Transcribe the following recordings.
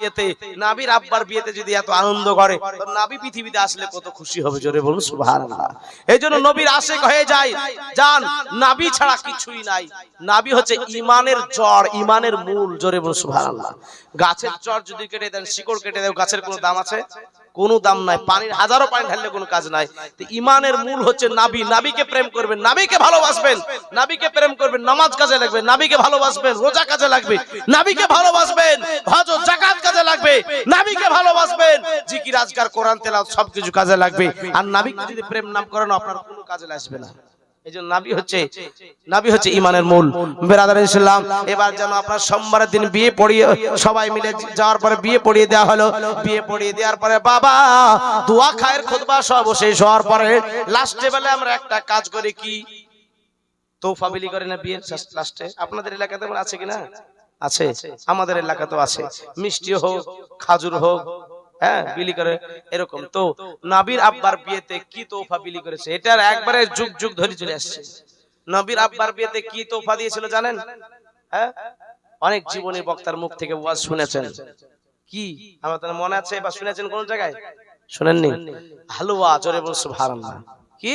বিয়েতে, নবীর আব্বার বিয়েতে যদি এত আনন্দ করে, তো নবী পৃথিবীতে আসলে কত খুশি হবে, জোরে বলুন সুবহানাল্লাহ। এইজন্য নবীর আশিক হয়ে যায় জান, নবী ছাড়া কিছুই নাই। নবী হচ্ছে ঈমানের জড়, ঈমানের মূল, জোরে বলুন সুবহানাল্লাহ। গাছের জড় যদি কেটে দেন, শিকড় কেটে দেন, গাছের কোনো দাম আছে? কোনো দাম নাই। পানির হাজারো পানি ঢাললে কোনো কাজ নাই। তো ঈমানের মূল হচ্ছে নবী। নবীকে প্রেম করবেন, নবীকে ভালোবাসবেন, নবীকে প্রেম করবেন, নামাজ কাজে লাগবে, নবীকে ভালোবাসবেন, রোজা কাজে লাগবে, নবীকে ভালোবাসবেন, হজ ও যাকাত কাজে লাগবে, নবীকে ভালোবাসবেন, জিকির আজকার কোরআন তেলাওয়াত সবকিছু কাজে লাগবে। আর নবীকে যদি প্রেম না করেন, আপনার কোনো কাজে আসবে না। এইজন্য নবী হচ্ছে ঈমানের মূল। বিরাদার ইসলাম, এবার যেন আপনার সোমবারের দিন বিয়ে পড়িয়ে সবাই মিলে যাওয়ার পরে বিয়ে পড়িয়ে দেওয়া হলো। বিয়ে পড়িয়ে দেওয়ার পরে বাবা দোয়া খায়ের খুতবা সব শেষ হওয়ার পরে লাস্টে বেলা আমরা একটা কাজ করি, কি তোফা বিলি করে না বিয়ের লাস্টে? আপনাদের এলাকাতে আছে কিনা? আছে, আমাদের এলাকাতেও আছে। মিষ্টি হোক, খাজুর হোক, হ্যাঁ বিলি করে এরকম। তো নবীর আব্বার বিয়েতে কি তোফা বিলি করেছে, এটার একবারে যুগ যুগ ধরে চলে আসছে। নবীর আব্বার বিয়েতে কি তোফা দিয়েছিল জানেন? হ্যাঁ, অনেক জীবনী বক্তার মুখ থেকে ওয়াজ শুনেছেন। কি আমাদের মনে আছে বা শুনেছেন কোন জায়গায়? শুনেননি? হালুয়া, জোরে বলুন সুবহানাল্লাহ। কি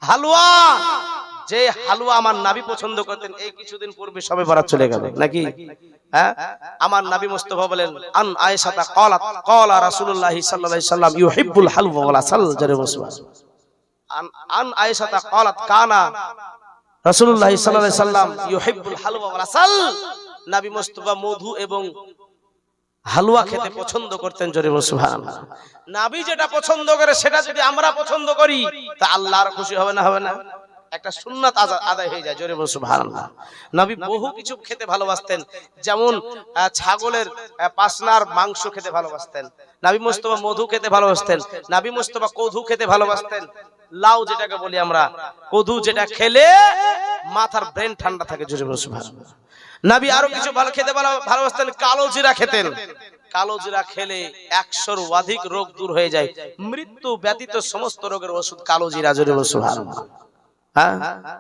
হালুয়া? যে হালুয়া আমার নবী পছন্দ করতেন, এই কিছুদিন পূর্বে সবে বরাত চলে গেল নাকি? হ্যাঁ, আমার নবী মুস্তাফা বলেন, আন আয়েশা ক্বালাত ক্বালা রাসূলুল্লাহ সাল্লাল্লাহু আলাইহি সাল্লাম ইউহিব্বুল হালওয়া ওয়ালা সাল, জোরে বলুন সুবহানাল্লাহ। আন আয়েশা ক্বালাত কানা রাসূলুল্লাহ সাল্লাল্লাহু আলাইহি সাল্লাম ইউহিব্বুল হালওয়া ওয়ালা সাল, নবী মুস্তাফা মধু এবং হালুয়া খেতে পছন্দ করতেন, জোরে বলুন সুবহানাল্লাহ। নবী যেটা পছন্দ করে সেটা যদি আমরা পছন্দ করি, তা আল্লাহর খুশি হবে না? হবে না? একটা সুন্নাত আদায় হয়ে যায়, জোরে বলুন সুবহানাল্লাহ। নবী বহু কিছু খেতে ভালোবাসতেন, যেমন ছাগলের পাসনার মাংস খেতে ভালোবাসতেন, নবী মুস্তাফা মধু খেতে ভালোবাসতেন, নবী মুস্তাফা কদু খেতে ভালোবাসতেন। লাউ যেটাকে বলি আমরা, কদু, যেটা খেলে মাথার ব্রেন ঠান্ডা থাকে, জোরে বলুন সুবহানাল্লাহ। নবী আরো কিছু ভালো খেতে ভালোবাসতেন, কালো জিরা খেতেন। কালো জিরা খেলে 100-র অধিক রোগ দূর হয়ে যায়, মৃত্যু ব্যতীত সমস্ত রোগের ওষুধ কালো জিরা, জোরে বলুন সুবহানাল্লাহ। হ্যাঁ,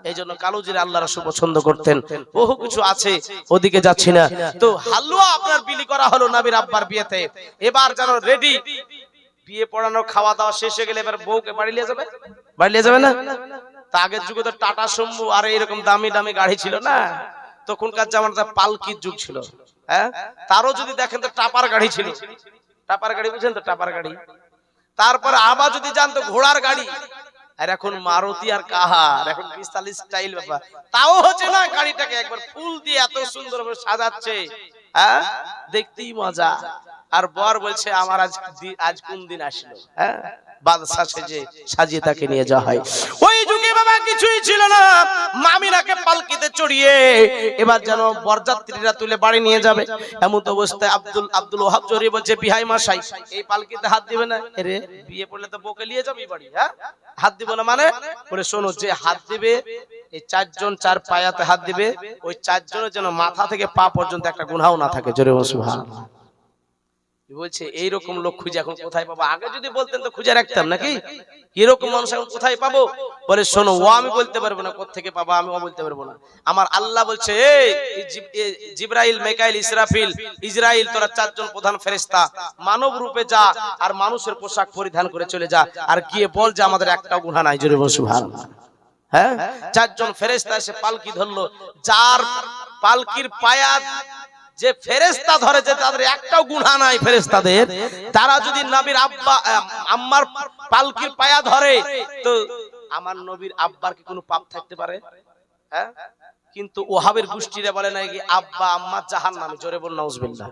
এই জন্য কালো জিরা আল্লাহ রাসূল পছন্দ করতেন। বহু কিছু আছে, ওদিকে যাচ্ছি না। তো হালুয়া আপনার বিলি করা হলো নবীর আব্বার বিয়েতে। এবার যেন রেডি, বিয়ে পড়ানো খাওয়া দাওয়া শেষ হয়ে গেলে এবার বউকে বাড়ি নিয়ে যাবে। বাড়ি নিয়ে যাবে না? তা আগের যুগে তো টাটা সুমো আর এরকম দামি দামি গাড়ি ছিল না, তখনকার জামানাতে পালকির যুগ ছিল। হ্যাঁ, তারও যদি দেখেন তো টাপার গাড়ি ছিল। টাপার গাড়ি বুঝেন তো? টাপার গাড়ি। তারপর আবার যদি যান তো ঘোড়ার গাড়ি। আর এখন মারুতি আর কাহার, এখন 45 স্টাইল ব্যাপার। তাও হচ্ছে না, গাড়িটাকে একবার ফুল দিয়ে এত সুন্দর ভাবে সাজাচ্ছে, হ্যাঁ দেখতেই মজা। আর বর বলছে আমার আজ কোন দিন আসলো, হ্যাঁ বাদশা সেজে সাজিয়ে তাকে নিয়ে যাওয়া হয়। ওই যুগে বাবা কিছুই ছিল না, মামিরাকে পালকিতে চড়িয়ে এবার যেন বরযাত্রীরা তুলে বাড়ি নিয়ে যাবে। এমন অবস্থায় আব্দুল ওহাব জোরে বলছে, বিহাই মাসাই এই পালকিতে হাত দিবে না। আরে বিয়ে পড়লে তো বউকে নিয়ে যাবি বাড়ি, হ্যাঁ হাত দিব না মানে? বলে শোনো, যে হাত দিবে এই 4 জন 4 পায়াতে হাত দিবে, ওই 4 জনের যেন মাথা থেকে পা পর্যন্ত একটা গুনাহও না থাকে, জোরে বলুন সুবহানাল্লাহ। বলছে এইরকম লোক খুঁজে এখন কোথায় পাবো? আগে যদি বলতেন তো খুঁজে রাখতাম নাকি? এরকম মানুষ এখন কোথায় পাবো? বলে শোনো, ও আমি বলতে পারবো না কোত্থেকে পাবো, আমিও বলতে পারবো না। আমার আল্লাহ বলছে, এই জিবরাইল, মিকাইল, ইসরাফিল, ইসরাইল, তোরা 4 জন প্রধান ফেরেশতা মানব রূপে যা, আর মানুষের পোশাক পরিধান করে চলে যা, আর গিয়ে বল যে আমাদের একটাও গুনাহ নাই, জোরে বলুন সুবহানাল্লাহ। হ্যাঁ, 4 জন ফেরেশতা এসে পালকি ধরলো, যার পালকির পায়া যে ফেরেশতা ধরে, যে তাদের একটাও গুনাহ নাই ফেরেশতাদের, তারা যদি নবীর আব্বা আম্মার পালকির পায়া ধরে, তো আমার নবীর আব্বার কি কোনো পাপ থাকতে পারে? হ্যাঁ, কিন্তু ওহাবের গোষ্ঠীরা বলে নাকি আব্বা আম্মা জাহান্নামে, জোরে বল নাউজুবিল্লাহ।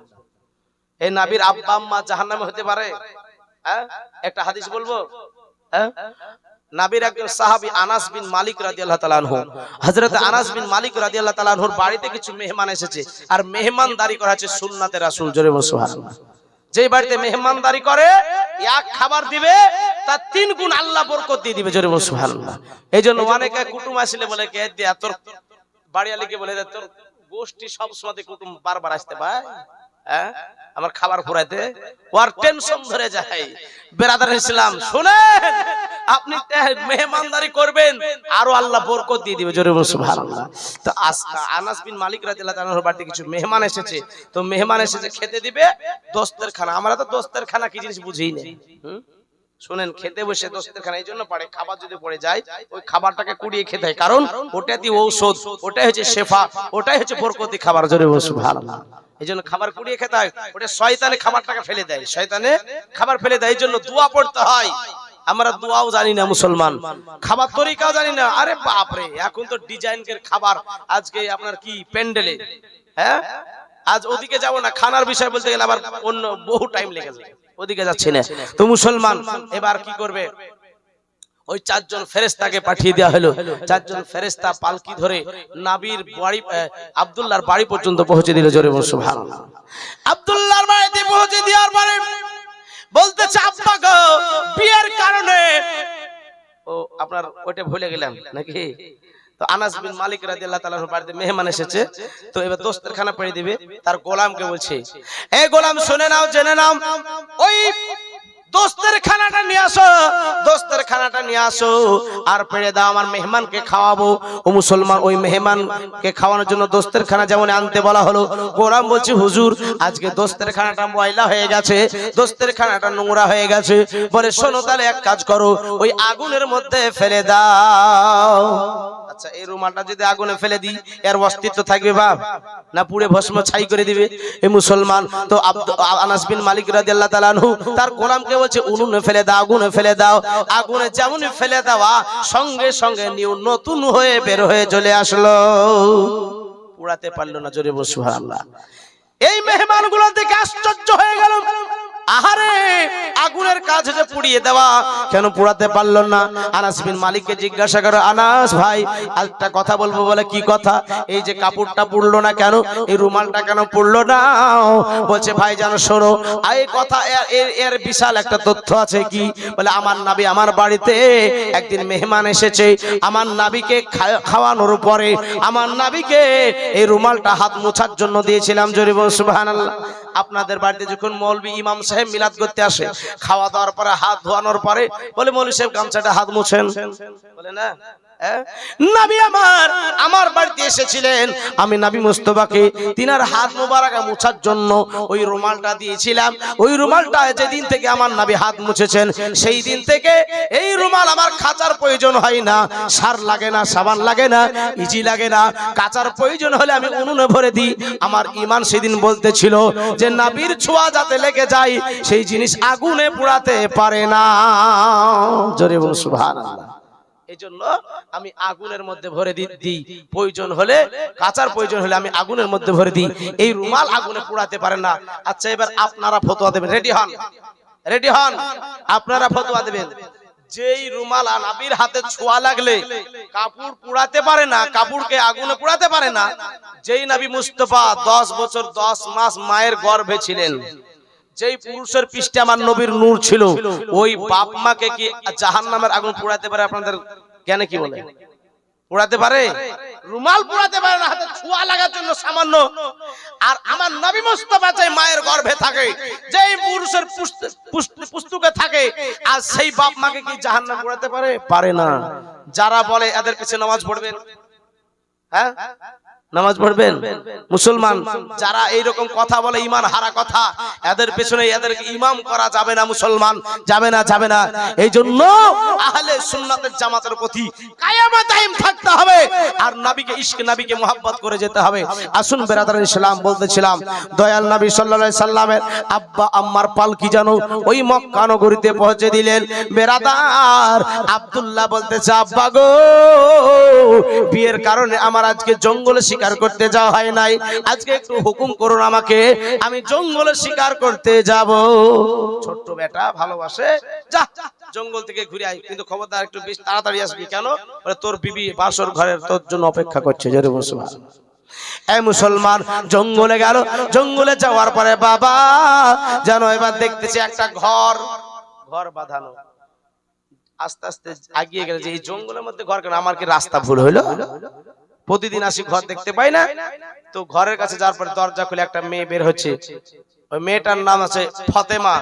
এই নবীর আব্বা আম্মা জাহান্নামে হতে পারে? হ্যাঁ, একটা হাদিস বলবো। হ্যাঁ, নবীর একজন সাহাবী আনাস বিন মালিক রাদিয়াল্লাহু তাআলা আনহু, হযরত আনাস বিন মালিক রাদিয়াল্লাহু তাআলা আনহুর বাড়িতে কিছু মেহমান এসেছে, আর মেহমানদারি করা হচ্ছে সুন্নাতে রাসূল, জোরে বলুন সুবহানাল্লাহ। যেই বাড়িতে মেহমানদারি করে এক খাবার দিবে, তার 3 গুণ আল্লাহ বরকত দিয়ে দিবে, জোরে বলুন সুবহানাল্লাহ। এইজন্য অনেকে কুটুম আসলে বলে কে দে তোর বাড়িওয়ালিকে বলে দে তোর গোষ্ঠী সব সময় কুটুম বারবার আসতে পায়, হ্যাঁ আমার খাবার ফুরাইতে, ওর টেনশন ধরে যায়। বেরাদার ইসলাম শুনেন, আপনি মেহমানদারি করবেন আরো আল্লাহ বরকত দিয়ে দিবে, জোরে বলুন সুবহানাল্লাহ। তো আনাস বিন মালিক রাদিয়াল্লাহু তাআলার বাড়িতে কিছু মেহমান এসেছে, তো মেহমান এসেছে খেতে দিবে দোস্তের খানা। আমরা তো দোস্তের খানা কি জিনিস বুঝিই না। শুনেন, খেতে বসে দোস্তের খানা এই জন্য পড়ে, খাবার যদি পড়ে যায় ওই খাবারটাকে কুড়িয়ে খেতে হয়, কারণ ওটা দিয়ে ঔষধ, ওটাই হচ্ছে শেফা, ওটাই হচ্ছে বরকতি খাবার, জোরে বলুন সুবহানাল্লাহ। এই জন্য খাবার কুড়িয়ে খেতে হয়, ওটা শয়তানে খাবারটাকে ফেলে দেয়, শয়তানে খাবার ফেলে দেয়। এই জন্য দোয়া পড়তে হয়। আমরা দোয়াও জানি না মুসলমান, খাবার তরিকাও জানি না। আরে বাপরে, এখন তো ডিজাইনের খাবার। আজকে আপনার কি প্যান্ডেলে, হ্যাঁ আজ ওদিকে যাব না, খানার বিষয় বলতে গেলে আবার অন্য বহু টাইম লেগে যাবে, ওদিকে যাচ্ছি না। তো মুসলমান এবার কি করবে, ওই চারজন ফেরেশতাকে পাঠিয়ে দেওয়া হলো। চারজন ফেরেশতা পালকি ধরে নবীর বাড়ি আব্দুল্লাহর বাড়ি পর্যন্ত পৌঁছে দিল, জোরে বলুন সুবহানাল্লাহ। আব্দুল্লাহর বাড়িতে পৌঁছে দেওয়ার পরে বলতেছে, আব্বা গো, বিয়ের কারণে ও আপনার ওইটা ভুলে গেলাম নাকি। তো আনাস বিন মালিক রাদিয়াল্লাহু তাআলার বাড়িতে মেহমান এসেছে, তো এবার দোস্তের খানা পেড়ে দিবে। তার গোলামকে বলছে, এই গোলাম শুনে নাও, জেনে নাও, ওই দোস্তের খানাটা নিয়ে আসো, দোস্তের খানাটা নিয়ে আসো আর পেড়ে দাও, আমার মেহমানকে খাওয়াবো। ও মুসলমান, ওই মেহমানকে খাওয়ানোর জন্য দোস্তের খানা যেমন আনতে বলা হলো, গোলাম বলছে, হুজুর আজকে দোস্তের খানাটা ময়লা হয়ে গেছে, দোস্তের খানাটা নোংরা হয়ে গেছে। বলে, শোনো তাহলে এক কাজ করো, ওই আগুনের মধ্যে ফেলে দাও। আচ্ছা, এই রুমালটা যদি আগুনে ফেলে দিই এর অস্তিত্ব থাকবে বাপ, না পুড়ে ভস্ম ছাই করে দিবে? এই মুসলমান, তো আনাস বিন মালিক রাদিয়াল্লাহু তাআলা আনহু তার গোলামকে বলছে, উনুনে ফেলে দাও, আগুনে ফেলে দাও। আগুনে যেমনই ফেলে দেওয়া সঙ্গে সঙ্গে নতুন হয়ে বের হয়ে চলে আসলো, পুড়াতে পারলো না, জোরে বলুন সুবহানাল্লাহ। এই মেহমানগুলো দেখে আশ্চর্য হয়ে গেল, আহারে আগুনের কাজ যে পুড়িয়ে দেওয়া, কেন পুড়াতে পারলো না? আনাস বিন মালিককে জিজ্ঞাসা করে, আনাস ভাই একটা কথা বলবো। বলে, কি কথা? এই যে কাপড়টা পুড়লো না কেন, এই রুমালটা কেন পুড়লো না? বলছে, ভাই জানো, শোনো, এই কথা এর বিশাল একটা তথ্য আছে। কি? বলে, আমার নবী আমার বাড়িতে একদিন মেহমান এসেছে, আমার নবীকে খাওয়ানোর পরে আমার নবীকে এই রুমালটা হাত মোছার জন্য দিয়েছিলাম, জোরে বলুন সুবহানাল্লাহ। আপনাদের বাড়িতে যখন মৌলবি ইমাম সাহেব মিলাদ করতে আসে, খাওয়া দাওয়ার পরে হাত ধোয়ানোর পরে বলে, মৌলবি সাহেব গামছাটা হাত মুছেন, বলে না? নবী আমার বাড়িতে এসেছিলেন, আমি নবী মুস্তাফাকে তিনার হাত মোবারক মোছার জন্য ওই রুমালটা দিয়েছিলাম। ওই রুমালটা যেদিন থেকে আমার নবী হাত মুছেছেন, সেই দিন থেকে এই রুমাল আমার খাঁচার প্রয়োজন হয় না, সার লাগে না, সাবান লাগে না, ইজি লাগে না। কাচার প্রয়োজন হলে আমি উনুনে ভরে দিই। আমার ঈমান সেদিন বলতেছিল যে নবীর ছোঁয়া যাতে লেগে যায় সেই জিনিস আগুনে পোড়াতে পারে না, জোরে বলুন সুবহানাল্লাহ। এই জন্য আমি আগুনের মধ্যে ভরে দিই, প্রয়োজন হলে কাচার প্রয়োজন হলে আমি আগুনের মধ্যে ভরে দিই। এই রুমাল আগুনে পোড়াতে পারে না। আচ্ছা, এবার আপনারা ফতোয়া দেবেন, রেডি হন, রেডি হন, আপনারা ফতোয়া দেবেন। যেই রুমাল নবীর হাতে ছোঁয়া লাগলে কাপড় পোড়াতে পারে না, কাপড়কে আগুনে পোড়াতে পারে না, যেই নবী মুস্তাফা 10 বছর 10 মাস মায়ের গর্ভে ছিলেন, যেই পুরুষের পৃষ্ঠে আমার নবীর নূর ছিল, ওই বাপ মাকে কি জাহান্নামের আগুন পোড়াতে পারে? আপনাদের জ্ঞানে কি বলে? পোড়াতে পারে? রুমাল পোড়াতে পারে না, হাতে ছোঁয়া লাগার জন্য সামান্য। আর আমার নবী মুস্তাফা যে মায়ের গর্ভে থাকে, যেই পুরুষের পুস্তুকে থাকে, আর সেই বাপ মাকে কি জাহান্নাম পোড়াতে পারে? পারে না। যারা বলে এদের পিছে নামাজ পড়বেন, হ্যাঁ নামাজ পড়বেন। মুসলমান যারা এইরকম কথা বলে ঈমান হারা কথা, এদের পেছনে এদেরকে ইমাম করা যাবে না, মুসলমান যাবে না, যাবে না। এই জন্য আহলে সুন্নাতের জামাতের প্রতি কিয়ামত টাইম থাকতে হবে, আর নবীকে ইশক, নবীকে মুহাব্বত করে যেতে হবে। আসুন বেরাদার ইসলাম, বলতেছিলাম দয়াল নবী সাল্লাল্লাহু আলাইহি সাল্লামের আব্বা আম্মার পালকি জানো ওই মক্কা নগরীতে পৌঁছে দিলেন। বেরাদার আব্দুল্লাহ বলতেছে, আব্বা গো, বিয়ের কারণে আমার আজকে জঙ্গলে শিকার করতে যাওয়া হয় নাই, আজকে একটু হুকুম করুন আমাকে, আমি জঙ্গলে শিকার করতে যাব। ছোট্ট বেটা ভালোবাসে, যা জঙ্গল থেকে ঘুরে আই, কিন্তু খবরদার একটু বেশ তাড়াতাড়ি আসবি। কেন? বলে, তোর বিবি বাসর ঘরের তোর জন্য অপেক্ষা করছে, জোরে বসে। এই মুসলমান জঙ্গলে গেল। জঙ্গলে যাওয়ার পরে বাবা জানো, এবার দেখতেছি একটা ঘর বাঁধানো। আস্তে আস্তে এগিয়ে গেল যে এই জঙ্গলের মধ্যে ঘর কেন? আমার কি রাস্তা ভুল হইলো? প্রতিদিন আসি, ঘর দেখতে পাই না। তো ঘরের কাছে যাওয়ার পরে দরজা খুলে একটা মেয়ে বের হচ্ছে। ওই মেয়েটার নাম আছে ফতেমা।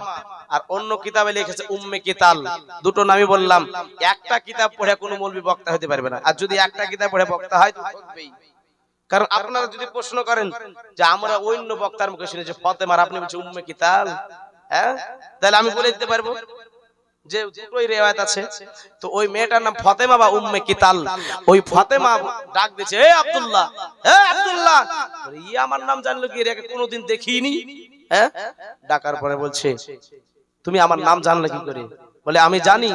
আর অন্য কিতাবে লিখেছে উম্মে কিতাল। দুটো নামই বললাম। একটা কিতাব পড়ে কোনো মৌলবি বক্তা হতে পারবে না, আর যদি একটা কিতাব পড়ে বক্তা হয় তো থাকবেই। কারণ আপনারা যদি প্রশ্ন করেন যে আমরা অন্য বক্তার মুখে শুনেছি ফাতেমার, আপনি বলছেন উম্মে কিতাল, হ্যাঁ, তাহলে আমি বলে দিতে পারবো যে দুটোই রিওয়ায়াত আছে। তো ওই মেয়েটার নাম ফাতেমা বা উম্মে কিতাল। ওই ফাতেমা ডাক দিয়েছে, এ আব্দুল্লাহ, এ আব্দুল্লাহ। ই আমার নাম জানলো কি, এর আগে কোনোদিন দেখিনি। হ্যাঁ, ডাকার পরে বলছে তুমি আমার নাম জানলে কি করে? বলে আমি জানি,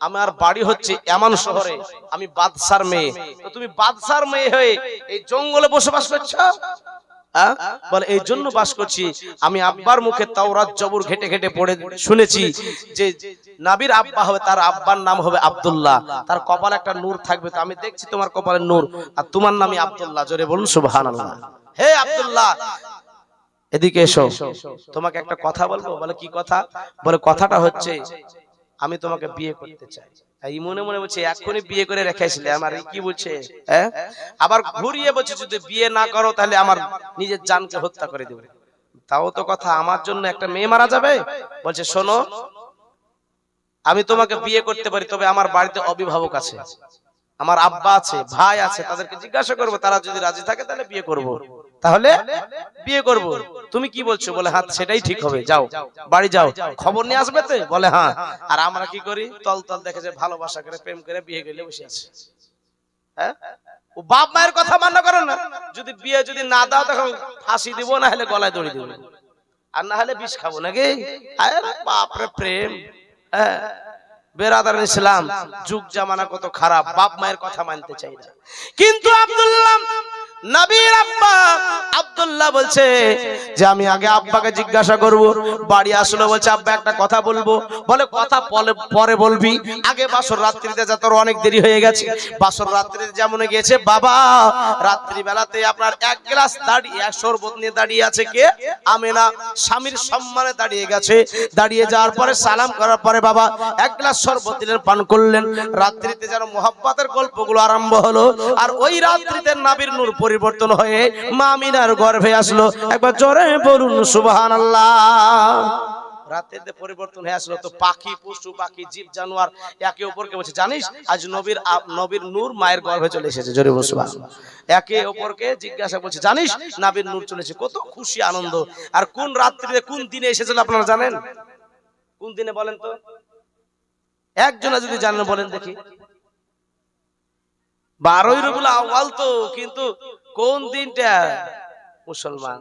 আমার বাড়ি হচ্ছে এমন শহরে, আমি বাদশার মেয়ে। তো তুমি বাদশার মেয়ে হয়ে এই জঙ্গলে বসবাস করছো? বলে এই জন্য বাস করছি, আমি আব্বার মুখে তাওরাত জবুর ঘেটে ঘেটে পড়ে শুনেছি যে নবীর আব্বা হবে, তার আব্বার নাম হবে আব্দুল্লাহ, তার কপালে একটা নূর থাকবে। তো আমি দেখছি তোমার কপালে নূর, আর তোমার নামই আব্দুল্লাহ। জোরে বলুন সুবহানাল্লাহ। হে আব্দুল্লাহ, এদিকে এসো, তোমাকে একটা কথা বলবো। বলে কি কথা? বলে কথাটা হচ্ছে আমি তোমাকে বিয়ে করতে চাই। এই মনে মনে বলছে এখনই বিয়ে করে রেখেছিলে, আমার কি বলছে? আবার ঘুরিয়ে বলছে যদি বিয়ে না করো তাহলে আমার নিজের জানকে হত্যা করে দেবে। তাও তো কথা, আমার জন্য একটা মেয়ে মারা যাবে? বলছে শোনো, আমি তোমাকে বিয়ে করতে পারি, তবে আমার বাড়িতে অভিভাবক আছে, আমার আব্বা আছে, ভাই আছে, তাদেরকে জিজ্ঞাসা করবো, তারা যদি রাজি থাকে তাহলে বিয়ে করব। তাহলে বিয়ে করব। তুমি কি বলছো? বলে হ্যাঁ সেটাই ঠিক হবে, যাও বাড়ি যাও, খবর নিয়ে আসবে তো? বলে হ্যাঁ। আর আমরা কি করি? তল তল দেখে যে ভালোবাসা করে প্রেম করে বিয়ে করলে বসে আছে। হ্যাঁ, ও বাপ মায়ের কথা মান্য করে না। যদি বিয়ে যদি না দাও তখন ফাঁসি দিব, না হলে গলায় দড়ি দিব, আর না হলে বিষ খাবো নাকি? আরে বাপরে প্রেম। হ্যাঁ, বেরাদার ইসলাম, যুগ জামানা কত খারাপ, বাপ মায়ের কথা মানতে চাই না। কিন্তু আব্দুল্লাহ নবীর আব্বা আব্দুল্লাহ বলছে যে আমি আগে আব্বাকে জিজ্ঞাসা করব। বাড়ি আসলো, বলছে আব্বা একটা কথা বলবো। বলে কথা পরে বলবি, আগে বাসর রাত্রিতে যা, তোর অনেক দেরি হয়ে গেছে। বাসর রাত্রিতে যেমন গিয়েছে বাবা, রাত্রি বেলাতে আপনার এক গ্লাস দাঁড়িয়ে শরবত নিয়ে দাঁড়িয়ে আছে কে? আমেনা। স্বামীর সম্মানে দাঁড়িয়ে গেছে। দাঁড়িয়ে যাওয়ার পরে সালাম করার পরে বাবা এক গ্লাস শরবত দিলেন, পান করলেন। রাত্রিতে যেন মোহাব্বতের গল্পগুলো আরম্ভ হলো। আর ওই রাত্রিতে নবীর নূর পরিবর্তন হয়ে মা আমিনার গর্ভে আসলো। একবার জোরে বলুন সুবহানাল্লাহ। রাতের পরিবর্তন হয়ে আসলো। তো পাখি, পশু পাখি, জীব জানোয়ার একে অপরকে বলছে জানিস আজ নবীর নূর মায়ের গর্ভে চলে এসেছে। জোরে বলুন সুবহানাল্লাহ। একে অপরকে জিজ্ঞাসা করছে জানিস নবীর নূর চলেছে। কত খুশি আনন্দ। আর কোন রাত্রিতে কোন দিনে এসেছিল আপনারা জানেন? কোন দিনে বলেন তো? একজনা যদি জানেন বলেন দেখি। 12ই রবিউল আউয়াল তো, কিন্তু কোন দিনটা? মুসলমান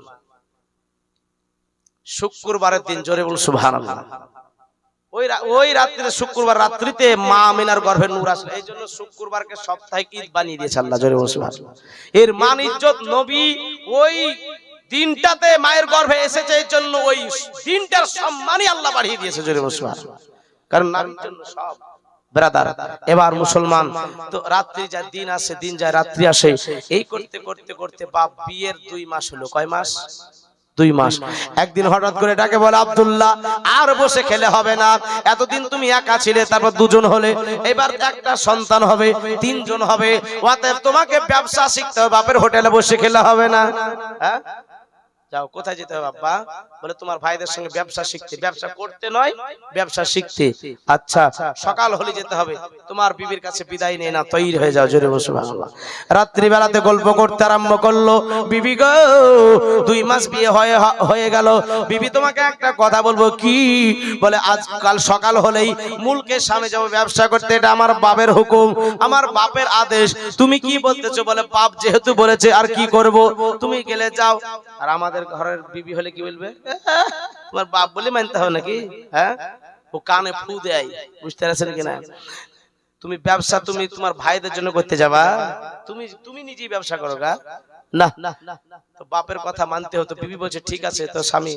শুক্রবারের দিন। জোরে বলুন সুবহানাল্লাহ। ওই রাত্রিতে, শুক্রবার রাত্রিতে মা আমিনার গর্ভে নূর আসলো। এই জন্য শুক্রবারকে সাপ্তাহিক ঈদ বানিয়ে দিয়েছে আল্লাহ। জোরে বলুন সুবহানাল্লাহ। এর মান ইজ্জত নবী ওই দিনটাতে মায়ের গর্ভে এসেছে, এই জন্য ওই দিনটার সম্মানই আল্লাহ বাড়িয়ে দিয়েছে। জোরে বলুন সুবহানাল্লাহ। কারণ নবীর জন্য সব। ব্রাদার, এবার মুসলমান তো রাত্রি যায় দিন আসে, দিন যায় রাত্রি আসে। এই করতে করতে করতে বাপ বিয়ের 2 মাস হলো। কয় মাস? 2 মাস। একদিন হঠাৎ করে ডাকে বলে আব্দুল্লাহ আর বসে খেলে হবে না। এতদিন তুমি একা ছিলে, তারপর 2 জন হলে, এবার একটা সন্তান হবে, 3 জন হবে। অতএব তোমাকে ব্যবসা শিখতে হবে, বাপের হোটেলে বসে খেলে হবে না। হ্যাঁ, যাও। কোথায় যেতে হবে আব্বা? বলে তোমার ভাইদের সঙ্গে ব্যবসা শিখতে। ব্যবসা করতে নয়, ব্যবসা শিখতে। আচ্ছা, সকাল হলে যেতে হবে। তোমার বিবির কাছে বিদায় নেই না, তৈরি হয়ে যাও। জোরে বলুন সুবহানাল্লাহ। রাত্রি বেলাতে গল্প করতে আরম্ভ করলো। বিবি গো, 2 মাস বিয়ে হয়ে গেল। বিবি তোমাকে একটা কথা বলবো। কি? বলে আজকাল সকাল হলেই মুলকের সামনে যাবো ব্যবসা করতে, এটা আমার বাপের হুকুম, আমার বাপের আদেশ। তুমি কি বলতেছো? বলে বাপ যেহেতু বলেছে আর কি করব, তুমি গেলে যাও। আর আমাদের ঘরের বিবি হলে কি বলবে? তোমার বাপ বলে মানতে হবে নাকি? হ্যাঁ, ও কানে ফু দেয়। বুঝতে পারছেন কিনা? তুমি ব্যবসা তুমি তোমার ভাইদের জন্য করতে যাবা, তুমি নিজেই ব্যবসা করো গা? না, তো বাপের কথা মানতে হতো। বিবি বলছে ঠিক আছে। তো স্বামী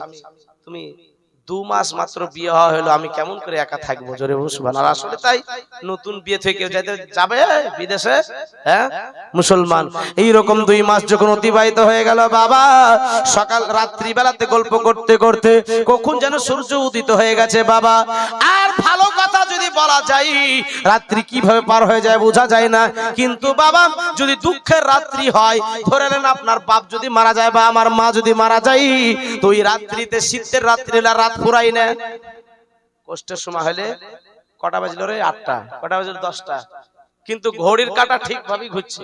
তুমি 2 মাস মাত্র বিয়ে হওয়া হলো, আমি কেমন করে একা থাকবো? জোরে বলুন সুবহানাল্লাহ। আসলে তাই, নতুন বিয়ে থেকে কেউ যাবে বিদেশে? হ্যাঁ, মুসলমান। এইরকম 2 মাস যখন অতিবাহিত হয়ে গেল বাবা, সকাল রাত্রি বেলাতে গল্প করতে করতে কখন যেন সূর্য উদিত হয়ে গেছে বাবা। আর ভালো কথা যদি বলা যায়, রাত্রি কিভাবে পার হয়ে যায় বোঝা যায় না। কিন্তু বাবা যদি দুঃখের রাত্রি হয়, ধরে নেন আপনার বাপ যদি মারা যায় বা আমার মা যদি মারা যায়, তো এই রাত্রিতে শীতের রাত্রি রাত ফুরাই না। কষ্টের সময় হলে কটা বাজলো রে? 8টা। কটা বাজলো? 10টা। কিন্তু ঘড়ির কাঁটা ঠিকভাবেই ঘুরছে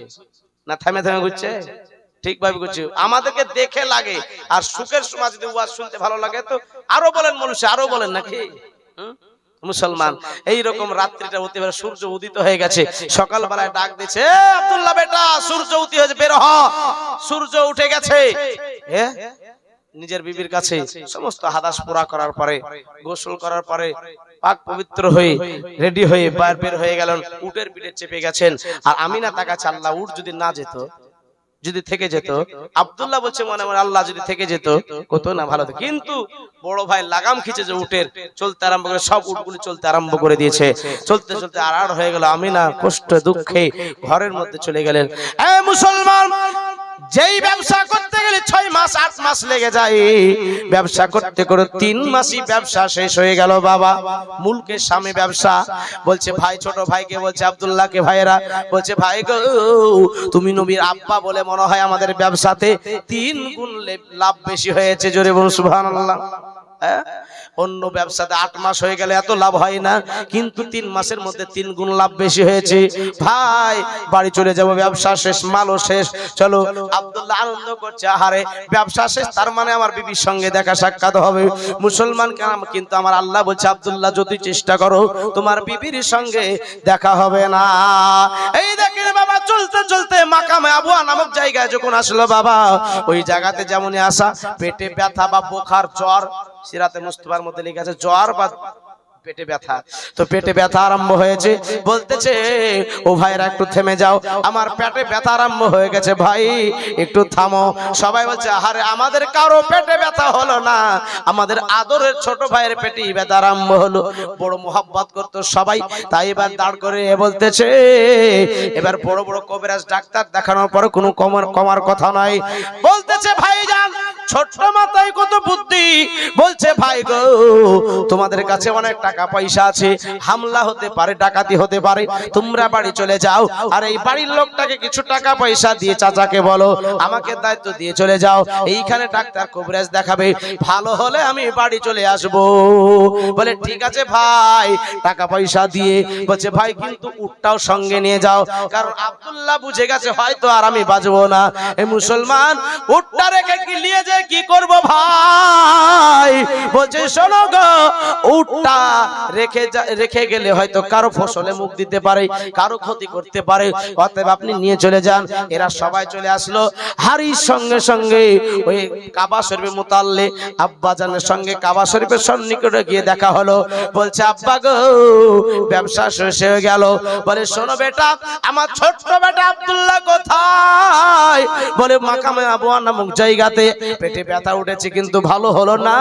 না, থেমে থেমে ঘুরছে? ঠিকভাবে ঘুরছে। আমাদেরকে দেখে লাগে। আর সুখের সময় যদি ওয়াজ শুনতে ভালো লাগে তো আরো বলেন মানুষ, আরো বলেন নাকি মুসলমান। এইরকম রাত্রিটা হতে পারে, সূর্য উদিত হয়ে গেছে, সকালবেলায় ডাক দিচ্ছে, আব্দুল্লাহ বেটা সূর্য উদিত হয়েছে, বের হ, সূর্য উঠে গেছে। নিজের বিবির কাছে সমস্ত হাদাস পুরা করার পরে, গোসল করার পরে পাক পবিত্র হয়ে রেডি হয়ে বের হয়ে গেলেন, উটের পিঠে চেপে গেছেন। আর আমিনা তার কাছে, আল্লাহ উট যদি না যেত, যদি থেকে যেত, আব্দুল্লাহ বলছে মনে মনে আল্লাহ যদি থেকে যেত কত না ভালো। কিন্তু বড় ভাই লাগাম খিচে যে উটের, চলতে আরম্ভ করে, সব উটগুলি চলতে আরম্ভ করে দিয়েছে। চলতে চলতে আড়াআড় হয়ে গেল। আমিনা কষ্ট দুঃখে ঘরের মধ্যে চলে গেলেন। এ মুসলমান, যেই ব্যবসা করতে গেলে 6 মাস 8 মাস লেগে যায়, ব্যবসা করতে করে 3 মাসই ব্যবসা শেষ হয়ে গেল। বাবা মুলকের স্বামী ব্যবসা। বলছে ভাই, ছোট ভাইকে বলছে, আব্দুল্লাহকে, ভাইরা বলছে, ভাই গো তুমি নবীর আব্বা বলে মনে হয় আমাদের ব্যবসাতে 3 গুণ লাভ বেশি হয়েছে। জোরে বলুন সুবহানাল্লাহ। অন্য ব্যবসাতে 8 মাস হয়ে গেলে এত লাভ হয় না, কিন্তু 3 মাসের মধ্যে 3 গুণ লাভ বেশি হয়েছে। ভাই বাড়ি চলে যাব, ব্যবসা শেষ, মালও শেষ, চলো। আব্দুল্লাহ আনন্দ করছে, আহারে ব্যবসা শেষ, তার মানে আমার বিবির সঙ্গে দেখা সাক্ষাৎ হবে। মুসলমান কেন? কিন্তু আমার আল্লাহ বলছে, আব্দুল্লাহ যদি চেষ্টা করো তোমার বিবির সঙ্গে দেখা হবে না। এই দেখেন বাবা, চলতে চলতে মাকামে আবুয়া নামক জায়গায় যখন আসলো বাবা, ওই জায়গাতে যেমনই আসা, পেটে ব্যথা বা বোখার, জ্বর, সিরাতে মুস্তাফার মধ্যে লেখা আছে জ্বর বা পেটে ব্যথা। তো পেটে ব্যথা আরম্ভ হয়েছে, বলতেছে ও ভাইরা একটু থেমে যাও, আমার পেটে ব্যথা আরম্ভ হয়ে গেছে, ভাই একটু থামো। সবাই বলছে, আরে আমাদের কারো পেটে ব্যথা হলো না, আমাদের আদরের ছোট ভাইয়ের পেটে ব্যথা আরম্ভ হলো। বড় মোহাব্বত করতো সবাই, তাই এবার দাঁড় করে বলতেছে, এবার বড় বড় কবিরাজ ডাক্তার দেখানোর পরে কোনো কমার কথা নয়। বলতেছে, ভাইজান ছোট মাথায় কত বুদ্ধি। বলছে, ভাই গো তোমাদের কাছে অনেক টাকা পয়সা আছে, হামলা হতে পারে, ডাকাতি হতে পারে, তোমরা বাড়ি চলে যাও, আর এই বাড়ির লোকটাকে কিছু টাকা পয়সা দিয়ে চাচাকে বলো আমাকে দায়িত্ব দিয়ে চলে যাও, এইখানে ডাক্তার কবিরাজ দেখাবে, ভালো হলে আমি বাড়ি চলে আসবো। বলে ঠিক আছে ভাই, টাকা পয়সা দিয়ে। বলছে, ভাই কিন্তু উটটাও সঙ্গে নিয়ে যাও, কারণ আব্দুল্লাহ বুঝে গেছে হয়তো আর আমি বাঁচবো না। এই মুসলমান, উটটা রেখে কি নিয়ে যে কি করব ভাই? বলছে, শোনো গো, উটটা রেখে গেলে হয়তো কারো ফসলে মুখ দিতে পারে, কারো ক্ষতি করতে পারে, অতএব আপনি নিয়ে চলে যান। এরা সবাই চলে আসলো। হারির সঙ্গে সঙ্গে ওই কাবা শরীফে মুতাল্লে আব্বা জানের সঙ্গে কাবা শরীফের সন্নিকটে গিয়ে দেখা হলো। বলছে, আব্বা গো ব্যবসা শেষ হয়ে গেল। বলে, শোনো বেটা, আমার ছোট্ট বেটা আব্দুল্লাহ কোথায়? বলে, মাকামে আবুয়া নামক জায়গাতে পেটে ব্যথা উঠেছে, কিন্তু ভালো হলো না,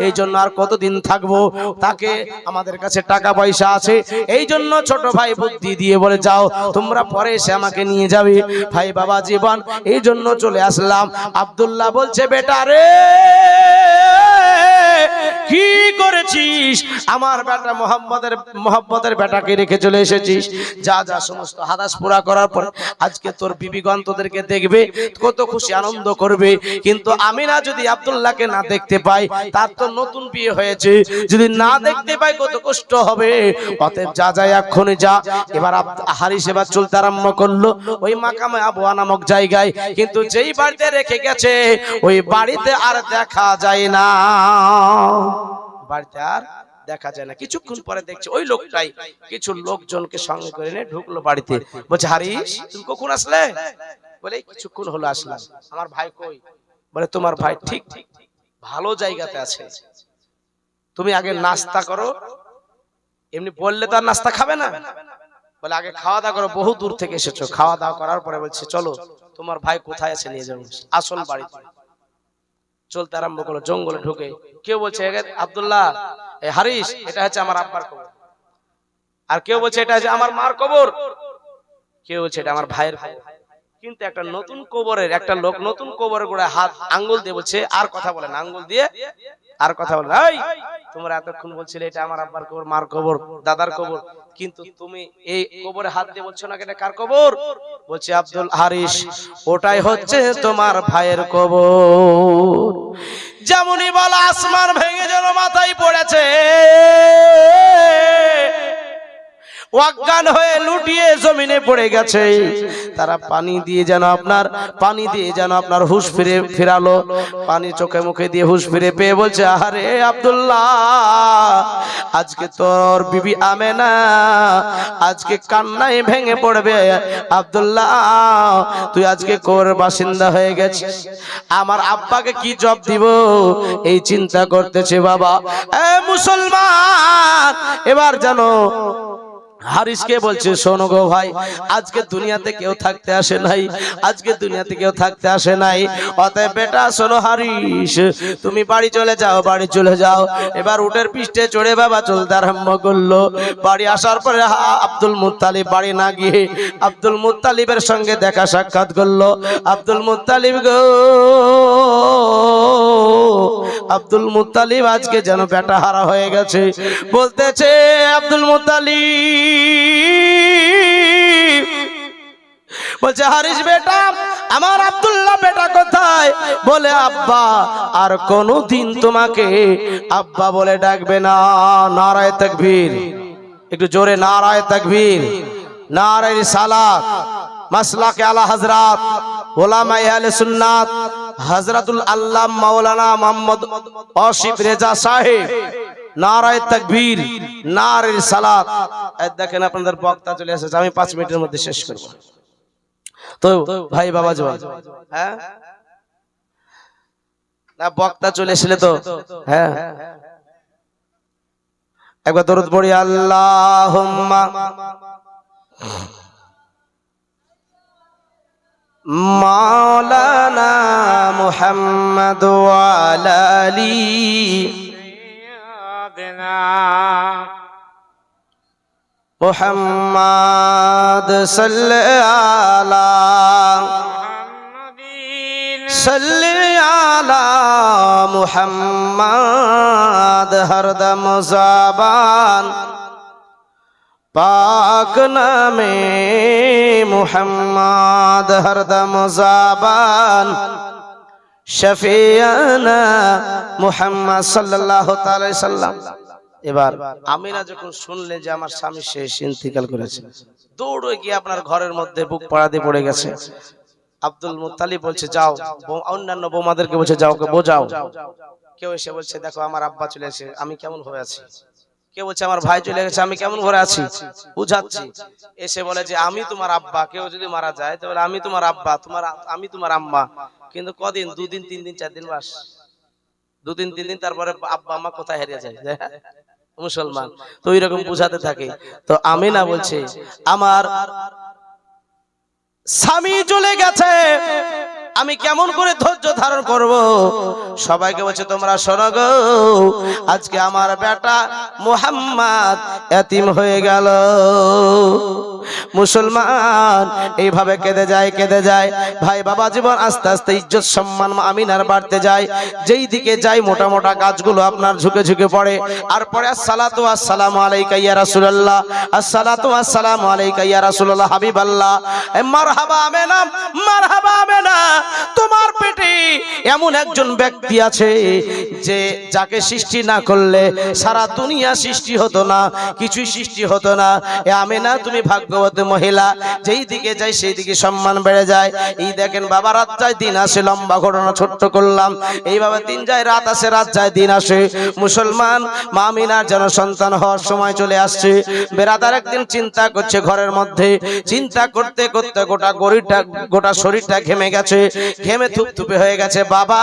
এই জন্য আর কতদিন থাকবো, তাকে আমাদের কাছে টাকা পয়সা আছে, এই জন্য ছোট ভাই বুদ্ধি দিয়ে বলে, যাও তোমরা পরে এসে আমাকে নিয়ে যাবে। ভাই বাবা জীবন, এই জন্য চলে আসলাম। আব্দুল্লাহ বলছে, বেটা রে কি করেছিস? আমার বেটা মোহাম্মদের বেটাকে রেখে চলে এসেছিস। যা যা সমস্ত হাদাস পুরা করার পর আজকে তোর বিবিগণ তোদেরকে দেখবে, কত খুশি আনন্দ করবে। কিন্তু আমি না যদি আব্দুল্লাহকে না দেখতে পাই, তার তো নতুন বিয়ে হয়েছে, যদি না দেখতে পাই কত কষ্ট হবে। অতএব যা যায় এক্ষুনি যা। এবার হারিস এবার চলতে আরম্ভ করলো ওই মাকামে আবুয়া নামক জায়গায়। কিন্তু যেই বাড়িতে রেখে গেছে ওই বাড়িতে আর দেখা যায় না, বাড়িতে আর দেখা যায় না। কিছুক্ষণ পরে দেখছে ওই লোকটাই কিছু লোকজনকে সঙ্গে করে নিয়ে ঢুকলো বাড়িতে। বলছে, হারিস তুমি কখন আসলে? বলে, কিছুক্ষণ হলো আসলাম। আমার ভাই কই? বলে, তোমার ভাই ঠিক ভালো জায়গাতে আছে, তুমি আগে নাস্তা করো। এমনি বললে তো আর নাস্তা খাবে না। বলে, আগে খাওয়া দাওয়া করো, বহু দূর থেকে এসেছো। খাওয়া দাওয়া করার পরে বলছে, চলো তোমার ভাই কোথায় আছে নিয়ে যাবো আসল বাড়িতে। চলতে আরম্ভ করলো। জঙ্গলে ঢুকে কেউ বলছে, আব্দুল্লাহ হারিস এটা হচ্ছে আমার আব্বার কবর, আর কেউ বলছে এটা হচ্ছে আমার মার কবর, কেউ বলছে এটা আমার ভাইয়ের কবর। কিন্তু একটা নতুন কবরের একটা লোক নতুন কবরের গোড়ায় হাত আঙ্গুল দিয়ে বলছে, আর কথা বলে না, আঙ্গুল দিয়ে আর কথা বলে না, এই তোমরা এতক্ষণ বলছিলে এটা আমার আব্বার কবর, মার কবর, দাদার কবর, কিন্তু তুমি এই কবরে হাত দিয়ে বলছো না এটা কার কবর? বলছে, আব্দুল হারিস ওটাই হচ্ছে তোমার ভাইয়ের কবর। যেমনই বলা আসমান ভেঙে যেন মাথায় পড়েছে। অজ্ঞান হয়ে লুটিয়ে জমিনে পড়ে গেছে। তারা পানি দিয়ে যেন আপনার হুঁশ ফিরালো। পানি চোখে মুখে দিয়ে হুঁশ ফিরে পেয়ে বলছে, আরে আব্দুল্লাহ, আজকে তোর বিবি আমেনা আজকে কান্নায় ভেঙে পড়বে। আব্দুল্লাহ, তুই আজকে কোর বাসিন্দা হয়ে গেছিস, আমার আব্বাকে কি জবাব দিব এই চিন্তা করতেছে। বাবা এ মুসলমান, এবার জানো হারিসকে বলছে, শোনো গো ভাই, আজকে দুনিয়াতে কেউ থাকতে আসে নাই, আজকে দুনিয়াতে কেউ থাকতে আসে নাই। অতএব বেটা শোনো হারিস, তুমি বাড়ি চলে যাও, বাড়ি চলে যাও। এবার উটের পিঠে চড়ে বাবা চলতে আরম্ভ করলো। বাড়ি আসার পরে আব্দুল মুত্তালিব বাড়ি না গিয়ে আব্দুল মুত্তালিবের সঙ্গে দেখা সাক্ষাৎ করলো। আব্দুল মুত্তালিব গো, আব্দুল মুত্তালিব আজকে যেন বেটা হারা হয়ে গেছে। বলতেছে আব্দুল মুত্তালিব, বলছে হারিস বেটা, আমার আব্দুল্লাহ বেটা কোথায়? বলে আব্বা আর কোনদিন তোমাকে আব্বা বলে ডাকবে না। নারায়ে তাকবীর, একটু জোরে নারায়ে তাকবীর, নারায়ে রিসালাত, মাসলাকে আলা হযরত উলামা আহলে সুন্নাত হযরতুল আল্লামা মাওলানা মুহাম্মদ আসিফ রেজা সাহেব। নারায়ে তাকবীর, নারায়ে রিসালাত। দেখেন আপনাদের বক্তা চলে এসেছে, আমি 5 মিনিটের মধ্যে শেষ করব। তো ভাই বাবা জওয়ান, হ্যাঁ না বক্তা চলে এসেলে তো হ্যাঁ একবার দরুদ পড়ি, আল্লাহুম্মা মাওলানা মুহাম্মদ ওয়া আলা আলি মুহাম্মদ সাল্লি আলা মুহাম্মদ হরদম জাবান পাক নামে মুহাম্মদ হরদম জাবান শফিয়ানা মুহাম্মদ সাল্লাল্লাহু তাআলা আলাইহি সাল্লাম। এবার আমিনা যখন শুনলেন যে আমার স্বামী শেষ ইন্তিকাল করেছে, দৌড়ে গিয়ে আপনার ঘরের মধ্যে বুক পাড়া দিয়ে পড়ে গেছে। আব্দুল মুত্তালিব বলছে যাও, অন্যান্য বৌমাদেরকে বলছে যাও, কে বোঝাও। কেউ এসে বলছে দেখো আমার আব্বা চলে এসে, আমি কেমন ভাবে আছি। কেউ বলছে আমার ভাই চলে গেছে, আমি কেমন ঘরে আছি, বুঝাচ্ছি। এসে বলে যে আমি তোমার আব্বা, কেউ যদি মারা যায় তাহলে আমি তোমার আব্বা, আমি তোমার আম্মা। কিন্তু কদিন, 2 দিন 3 দিন 4 দিন, বাস 2 দিন 3 দিন, তারপরে আব্বা আম্মা কোথায় হারিয়ে যায় মুসলমান। তো ওই রকম বুঝাতে থাকে। তো আমিনা বলছে আমার স্বামী চলে গেছে, আমি কেমন করে ধৈর্য ধারণ করব। সবাইকে বলছে তোমরা শোনো গো, আজকে আমার বেটা মুহাম্মদ এতিম হয়ে গেল। মুসলমান এইভাবে কেঁদে যায় ভাই বাবা জীবন আস্তে আস্তে ইজ্জত সম্মান আমিনার বাড়তে যায়। যেই দিকে যায় মোটা মোটা গাছগুলো আপনার ঝুঁকে ঝুঁকে পড়ে। আর পরে আসসালাতু আসসালামু আলাইকা ইয়া রাসূলুল্লাহ, আসসালাতু আসসালামু আলাইকা ইয়া রাসূলুল্লাহ হাবিবাল্লাহ। মারহাবা আমেনা, মারহাবা আমেনা, তোমার পেটে এমন একজন ব্যক্তি আছে যে যাকে সৃষ্টি না করলে সারা দুনিয়া সৃষ্টি হতো না, কিছুই সৃষ্টি হতো না। এ আমেনা তুমি ভাগ্যবতী মহিলা। যেই দিকে যাই সেই দিকে সম্মান বেড়ে যায়। এই দেখেন বাবা, রাত যায় দিন আসে, লম্বা ঘটনা ছোট্ট করলাম। এইভাবে দিন যায় রাত আসে, রাত যায় দিন আসে। মুসলমান মা আমিনার যেন সন্তান হওয়ার সময় চলে আসছে। বেরাদার একদিন চিন্তা করছে ঘরের মধ্যে, চিন্তা করতে করতে গোটা শরীরটা ঘেমে গেছে, ঘেমে থুপথুপে হয়ে গেছে। বাবা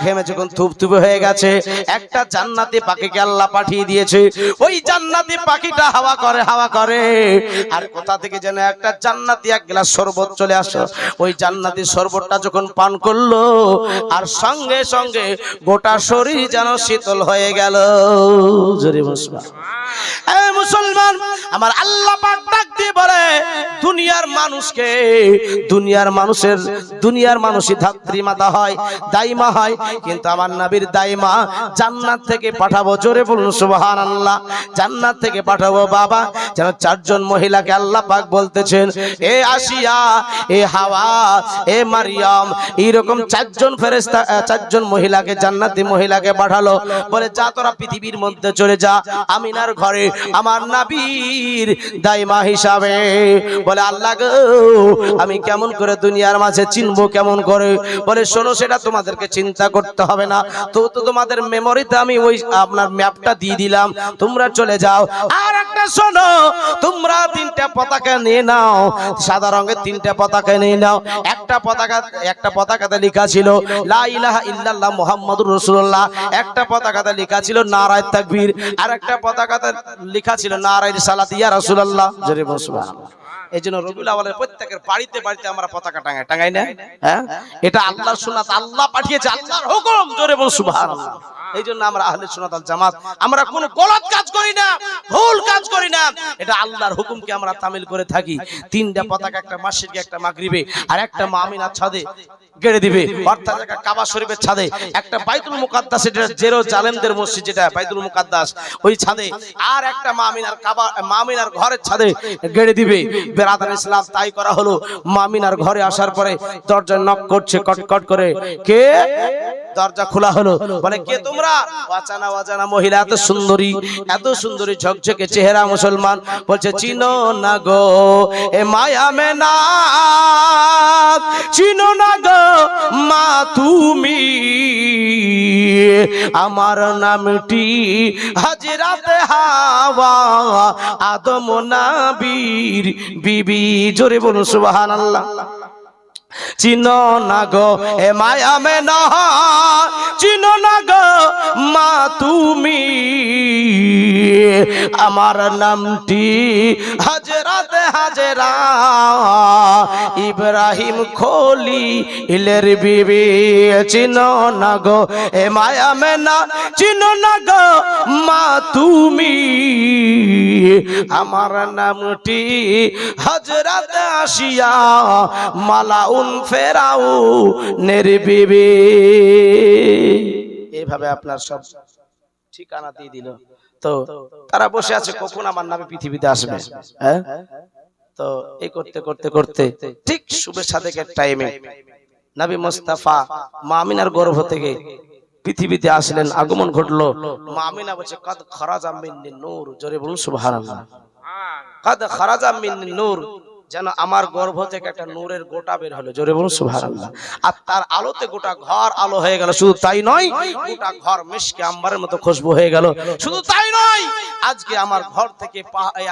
ঘেমে যখন থুপথুপে হয়ে গেছে, একটা জান্নাতি পাখিকে আল্লাহ পাঠিয়ে দিয়েছে। ওই জান্নাতি পাখিটা হাওয়া করে আর কোথা থেকে যেন একটা জান্নাতি এক গ্লাস শরবত চলে আসে। ওই জান্নাতি শরবতটা যখন পান করলো আর সঙ্গে সঙ্গে গোটা শরীর যেন শীতল হয়ে গেল। জোরে বসবা এ মুসলমান, আমার আল্লাহ পাক ডাক দিয়ে বলে দুনিয়ার মানুষকে, দুনিয়ার মানুষই ধাত্রী মাতা হয়, দাইমা হয়, কিন্তু আমার নবীর দাইমা জান্নাত থেকে পাঠাবো। জোরে বলুন সুবহানাল্লাহ। জান্নাত থেকে পাঠাবো বাবা, যেন 4 জন মহিলাকে আল্লাহ পাক বলতেছেন, এ আসিয়া, এ হাওয়া, এ মারিয়াম, এইরকম 4 জন ফেরেশতা, 4 জন মহিলাকে, জান্নাতি মহিলাকে পাঠালো। বলে যা তোরা পৃথিবীর মধ্যে চলে যা, আমিনার ঘরে আমার নবীর দাইমা হিসাবে। বলে আল্লাহ গো আমি কেমন করে দুনিয়ার মাঝে চিনবো কেমন করে? বলে শোনো সেটা তোমাদেরকে চিন্তা করতে হবে না, তো তোমাদের মেমোরিতে আমি ওই আপনার ম্যাপটা দিয়ে দিলাম, তোমরা চলে যাও। আর একটা শোনো, তোমরা তিনটা পতাকা নিয়ে নাও, সাদা রঙের তিনটা পতাকা নিয়ে নাও। একটা পতাকাতে লেখা ছিল লা ইলাহা ইল্লাল্লাহ মুহাম্মাদুর রাসূলুল্লাহ, একটা পতাকাতে লেখা ছিল নারায়ে তাকবীর, আর একটা পতাকাতে লেখা ছিল নারায়ে রিসালাত ইয়া রাসূলুল্লাহ। জোরে বলুন সুবহানাল্লাহ। এই জন্য রবিউল আউয়ালের প্রত্যেকের বাড়িতে বাড়িতে আমরা পতাকা টাঙাই না? হ্যাঁ, এটা আল্লাহর সুন্নাত, আল্লাহ পাঠিয়েছে, আল্লাহর হুকুম। জোরে বলুন সুবহানাল্লাহ। এই জন্য আমরা আহলে সুন্নাত ওয়াল জামাত, আমরা কোনো গলত কাজ করি না, ভুল কাজ করি না, এটা আল্লাহর হুকুমকে আমরা তামিল করে থাকি। তিনটা পতাকা, একটা মাসরিকে, একটা মাগরিবে, আর একটা মামিনার ছাদে গেড়ে দিবে, অর্থাৎ একটা কাবা শরীফের ছাদে, একটা বাইতুল মুকাদ্দাস, এটা জেরুজালেমদের মসজিদ যেটা বাইতুল মুকাদ্দাস, ওই ছাদে, আর একটা মামিনার ঘরের ছাদে গেড়ে দিবে। বেরাদার ইসলাম তাই করা হলো। মামিনার ঘরে আসার পরে দরজা নক করছে কটকট করে, কে? দরজা খোলা হলো, বলে কে তোমরা? অজানা মহিলা, এত সুন্দরী ঝকঝকে চেহারা মুসলমান। বলছে চিনো না গো এ মায়া মেনা, চিনো না গো মা তুমি, আমার নামটি হাজরাতে হাওয়া, আদম নবীর বিবি। জোরে বলুন সুবহানাল্লাহ। চিনো না গো এ মায়া মেনা, চিনো না গো মা তুমি, আমার নামটি হাজরাতে হাজেরা, ইব্রাহিম খলিলের বিবি। চিনো না গো এ মায়া মেনা, চিনো না গো মা তুমি, আমার নামটি হাজরাতে আসিয়া মালাউন ফেরাউনের বিবি। এইভাবে আপনার সব ঠিকানা দিয়ে দিল। তো তারা বসে আছে কখন আমার নবী পৃথিবীতে আসবে। হ্যাঁ, তো এই করতে করতে করতে ঠিক শুভে সাদেকের টাইমে নবী মুস্তাফা মা আমিনার গর্ভ থেকে পৃথিবীতে আসলেন, আগমন ঘটলো। মা আমিনা বলছে কাদ খারাজা মিন্নি নূর। জোরে বলুন সুবহানাল্লাহ। কাদ খারাজা মিন্নি নূর, যেন আমার গর্ভ থেকে একটা নূরের গোটা বের হলো। জোরে বলুন সুবহানাল্লাহ। আর তার আলোতে গোটা ঘর আলো হয়ে গেল। শুধু তাই নয়, গোটা ঘর মিশকে আম্বারের মতো খুশবু হয়ে গেল। শুধু তাই নয়, আজকে আমার ঘর থেকে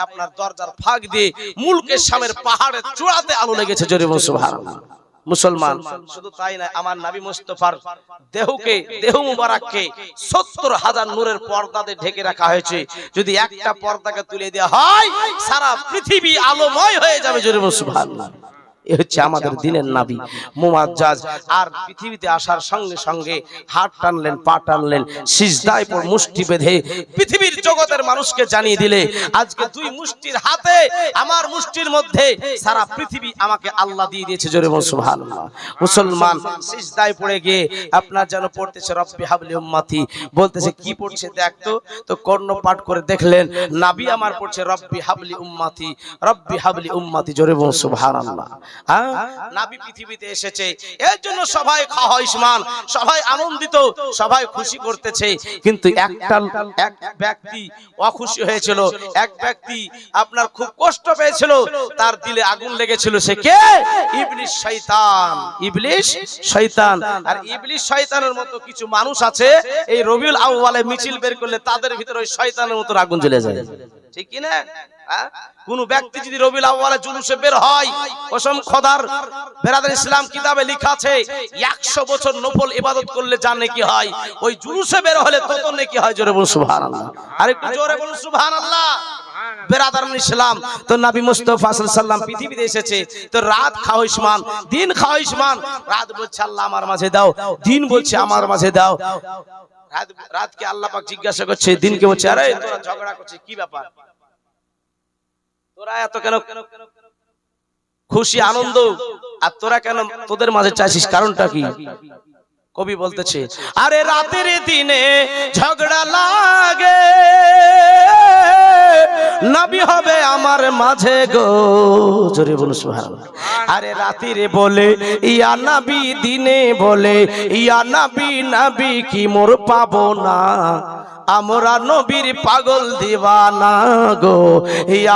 আপনার দরজার ফাঁক দিয়ে মুলকের শামের পাহাড়ের চূড়াতে আলো লেগেছে। জোরে বলুন সুবহানাল্লাহ। মুসলমান, শুধু তাই নয়, আমার নবী মুস্তাফার দেহ মুবারককে ৭০,০০০ নূরের পর্দাতে ঢেকে রাখা হয়েছে। যদি একটা পর্দাকে তুলে দেওয়া হয়, সারা পৃথিবী আলোময় হয়ে যাবে। জোরে বলুন সুবহানাল্লাহ। এ হচ্ছে আমাদের দিনের নবী মুআজ্জাজ। আর পৃথিবীতে আসার সঙ্গে সঙ্গে হাত টানলেন, পা টানলেন, সিজদায় পড়ে মুষ্টি বেঁধে পৃথিবীর জগতের মানুষকে জানিয়ে দিলে, আজকে দুই মুষ্টির হাতে, আমার মুষ্টির মধ্যে সারা পৃথিবী আমাকে আল্লাহ দিয়ে দিয়েছে। জোরে বলুন সুবহানাল্লাহ। মুসলমান সিজদায় পড়ে গিয়ে আপনার যেন পড়তেছে রব্বি হাবলি উম্মতি, বলতেছে কি পড়ছে দেখতো, তো কর্ণ পাঠ করে দেখলেন নবী আমার পড়ছে রব্বি হাবলি উম্মতি, রব্বি হাবলি উম্মতি। জোরে বলুন সুবহানাল্লাহ। নবী পৃথিবীতে এসেছে, এর জন্য সবাই খাওয়াইসমান, সবাই আনন্দিত, সবাই খুশি করতেছে। কিন্তু এক ব্যক্তি অখুশি হয়েছিল, এক ব্যক্তি আপনার খুব কষ্ট পেয়েছিল, তার দিলে আগুন লেগেছিল। সে কে? ইবলিস শয়তান। ইবলিস শয়তান। আর ইবলিস শয়তানের মতো কিছু মানুষ আছে, এই রবিউল আউয়ালে মিছিল বের করলে তাদের ভিতরে ওই শয়তানের মতো আগুন জ্বলে যায়। ঠিক কি না? কোন ব্যক্তি যদি রবিউল আউয়ালে জুলুসে বের হয়, কসম খোদার, বেরাদার ইসলাম কিতাবে লেখা আছে 100 বছর নফল ইবাদত করলে যা নেকি হয়, ওই জুলুসে বের হলে তত নেকি হয়। জোরে বলুন সুবহানাল্লাহ। আরেকটু জোরে বলুন সুবহানাল্লাহ। বেরাদার ইসলাম, তো নবী মুস্তাফা সাল্লাল্লাহু আলাইহি ওয়াসাল্লাম পৃথিবীতে এসেছে, তো রাত খাওয়াইসমান, দিন খাওয়াইসমান। রাত বলছে আল্লাহ আমার মাঝে দাও, দিন বলছে আমার মাঝে দাও। রাতকে আল্লাহ পাক জিজ্ঞাসা করছে, দিনকে বলছে আরে তোরা ঝগড়া করছিস কি ব্যাপার, তোরা এত কেন খুশি আনন্দ, আর তোরা কেন তোদের মাঝে চাইছিস, কারণটা কি? কবি বলতেছে আরে রাতের দিনে ঝগড়া লাগে, নবী হবে আমার মাঝে গো, জোরে বলুন সুবহানাল্লাহ। আরে রাতিরে বলে ইয়া নবী, দিনে বলে ইয়া নবী, নবী কি মোর পাবো না, আমরা নবীর পাগল দিওয়ানা গো,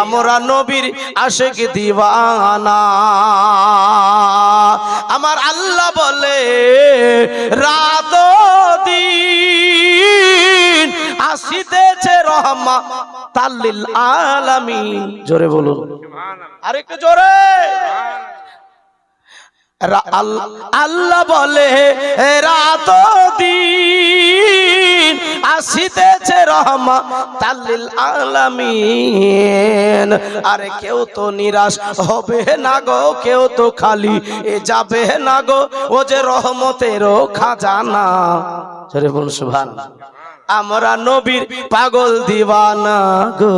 আমরা নবীর আশিক দিওয়ানা। আমার আল্লাহ বলে রাত দিন আসিতেছে রহমাতাল লিল আলামিন, জোরে বলুন আরেকটু জোরে। আল্লাহ বলে রাত দিন আসিতেছে রহমাতাল লিল আলামিন। আরে কেউ তো নিরাশ হবে না গো, কেউ তো খালি যাবে না গো, ও যে রহমতেরও খাজানা, জোরে বলুন সুবহানাল্লাহ। আমরা নবীর পাগল দিওয়ানা গো,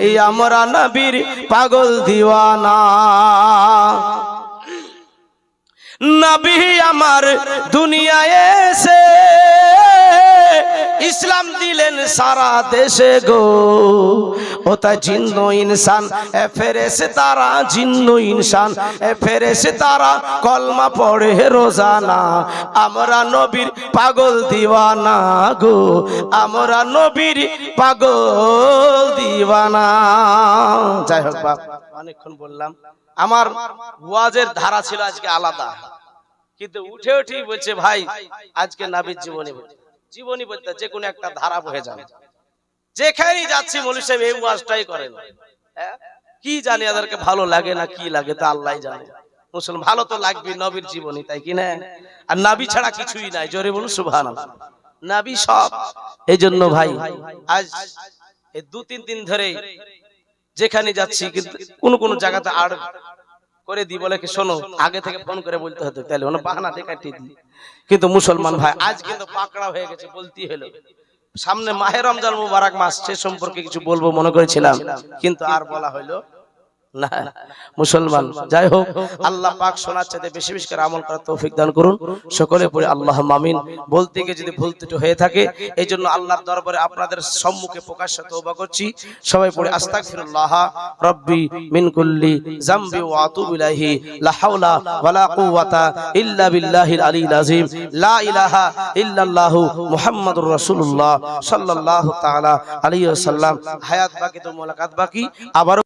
এই আমরা নবীর পাগল দিওয়ানা। নবী আমার দুনিয়ায় এসে ইসলাম দিলেন সারা দেশে গো, ওটা জিন্ন ইনসান ফেরেশতারা, জিন্ন ইনসান ফেরেশতারা কলমা পড়ে রোজানা। আমরা নবীর পাগল দিওয়ানা গো, আমরা নবীর পাগল দিওয়ানা। যাই হোক বাপ, অনেকক্ষণ বললাম। আমার ওয়াজের ধারা ছিল আজকে আলাদা, কিন্তু উঠে উঠে বলছে ভাই আজকে নবীর জীবনী বলতে, জীবনী বলতে যে কোনো একটা ধারা বহে যাবে। যেখানেই যাচ্ছি মৌলভী সাহেব এই ওয়াজটাই করেন, কি জানি এদেরকে ভালো লাগে না কি লাগে তা আল্লাহই জানে। মুসলমান ভালো তো লাগবে নবীর জীবনী, তাই কি না? আর নবী ছাড়া কিছুই নাই, জোরে বলুন সুবহানাল্লাহ। নবী সব। এই জন্য ভাই আজ এই 2-3 দিন ধরে যেখানে যাচ্ছি, কিন্তু কোন কোন জায়গাতে আর করে দি বলে কি শোনো আগে থেকে ফোন করে বলতে হতো, তাহলে ওনা বাহানা দেখাতে দি। কিন্তু মুসলমান ভাই আজ কিন্তু পাকড়া হয়ে গেছে, বলতেই হলো। সামনে মাহে রমজান মুবারক মাস, সে সম্পর্কে কিছু বলবো মনে করেছিলাম, কিন্তু আর বলা হলো না। মুসলমান যাই হোক, আল্লাহ পাক শোনার চাইতে বেশি বেশি করে আমল করার তৌফিক দান করুন সকলে পড়ে আল্লাহুম্মা আমিন। বলতে গিয়ে যদি ভুল ত্রুটি হয়ে থাকে এই জন্য আল্লাহর দরবারে আপনাদের সম্মুখে প্রকাশ্যে তওবা করছি। সবাই পড়ে আস্তাগফিরুল্লাহ রাব্বি মিন কুল্লি যামবি ওয়া আতুবু ইলাইহি, লা হাওলা ওয়ালা কুওয়াতা ইল্লা বিল্লাহিল আলিয়্যিল আযীম, লা ইলাহা ইল্লাল্লাহু মুহাম্মাদুর রাসূলুল্লাহ সাল্লাল্লাহু তাআলা আলাইহি ওয়াসাল্লাম। হায়াত বাকি তো মোলাকাত বাকি। আবার